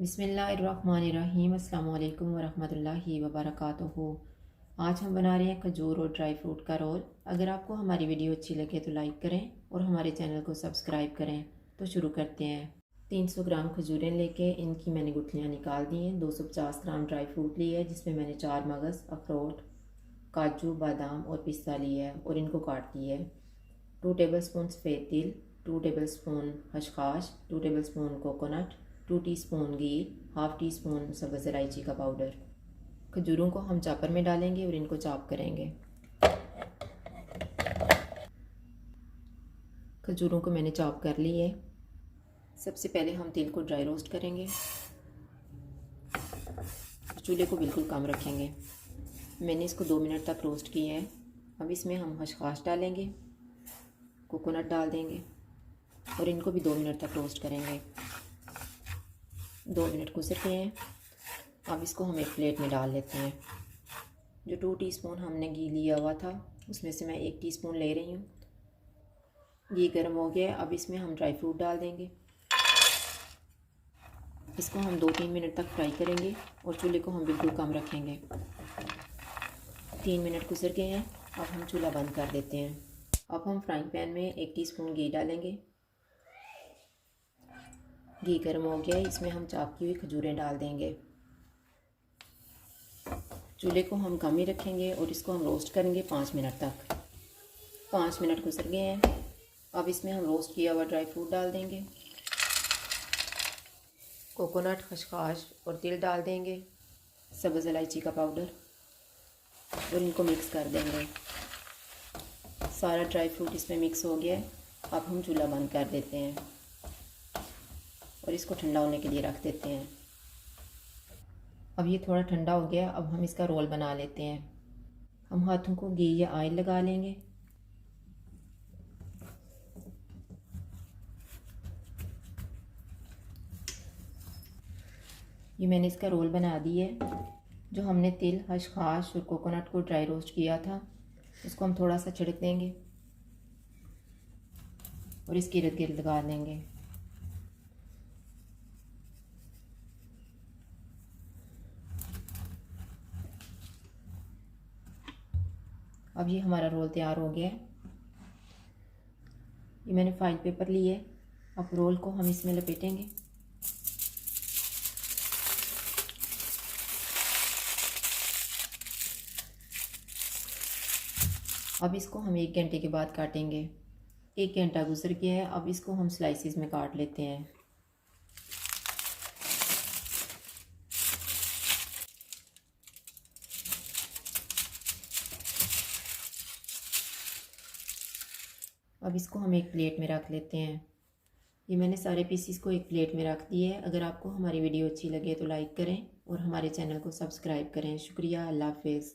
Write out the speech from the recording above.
बिस्मिल्लाहिर्रहमानिर्रहीम अस्सलाम वालेकुम वरहमतुल्लाहि वबरकातुहू। आज हम बना रहे हैं खजूर और ड्राई फ्रूट का रोल। अगर आपको हमारी वीडियो अच्छी लगे तो लाइक करें और हमारे चैनल को सब्सक्राइब करें। तो शुरू करते हैं। 300 ग्राम खजूरें लेके इनकी मैंने गुठलियाँ निकाल दी हैं। 250 ग्राम ड्राई फ्रूट लिया है जिसमें मैंने 4 मगज़, अखरोट, काजू, बादाम और पिस्ता लिया है और इनको काट दिया है। 2 टेबलस्पून सफ़ेद तिल, 2 टेबलस्पून खसखस, 2 टेबलस्पून कोकोनट, 2 टीस्पून घी, हाफ़ टी स्पून सब्ज़ इलायची का पाउडर। खजूरों को हम चॉपर में डालेंगे और इनको चॉप करेंगे। खजूरों को मैंने चॉप कर ली है। सबसे पहले हम तिल को ड्राई रोस्ट करेंगे। चूल्हे को बिल्कुल कम रखेंगे। मैंने इसको 2 मिनट तक रोस्ट किया है। अब इसमें हम खसखस डालेंगे, कोकोनट डाल देंगे और इनको भी 2 मिनट तक रोस्ट करेंगे। 2 मिनट गुजर गए हैं। अब इसको हम एक प्लेट में डाल लेते हैं। जो 2 टीस्पून हमने घी लिया हुआ था उसमें से मैं 1 टीस्पून ले रही हूँ। घी गर्म हो गया है। अब इसमें हम ड्राई फ्रूट डाल देंगे। इसको हम 2-3 मिनट तक फ्राई करेंगे और चूल्हे को हम बिल्कुल कम रखेंगे। 3 मिनट गुजर गए हैं। अब हम चूल्हा बंद कर देते हैं। अब हम फ्राइंग पैन में 1 टीस्पून घी डालेंगे। घी गर्म हो गया है। इसमें हम चॉप की हुई खजूरें डाल देंगे। चूल्हे को हम कम ही रखेंगे और इसको हम रोस्ट करेंगे 5 मिनट तक। 5 मिनट गुजर गए हैं। अब इसमें हम रोस्ट किया हुआ ड्राई फ्रूट डाल देंगे, कोकोनट, खसखस और तिल डाल देंगे, सब्ज़ इलायची का पाउडर और इनको मिक्स कर देंगे। सारा ड्राई फ्रूट इसमें मिक्स हो गया है। अब हम चूल्हा बंद कर देते हैं और इसको ठंडा होने के लिए रख देते हैं। अब ये थोड़ा ठंडा हो गया। अब हम इसका रोल बना लेते हैं। हम हाथों को घी या ऑयल लगा लेंगे। ये मैंने इसका रोल बना दिया है। जो हमने तिल, खसखस और कोकोनट को ड्राई रोस्ट किया था उसको हम थोड़ा सा छिड़क देंगे और इसके इर्द गिर्द लगा देंगे। अब ये हमारा रोल तैयार हो गया है। ये मैंने फाइल पेपर लिए। अब रोल को हम इसमें लपेटेंगे। अब इसको हम 1 घंटे के बाद काटेंगे। 1 घंटा गुजर गया है। अब इसको हम स्लाइसिस में काट लेते हैं। अब इसको हम एक प्लेट में रख लेते हैं। ये मैंने सारे पीसीस को एक प्लेट में रख दिए है। अगर आपको हमारी वीडियो अच्छी लगे तो लाइक करें और हमारे चैनल को सब्सक्राइब करें। शुक्रिया। अल्लाह हाफ़िज़।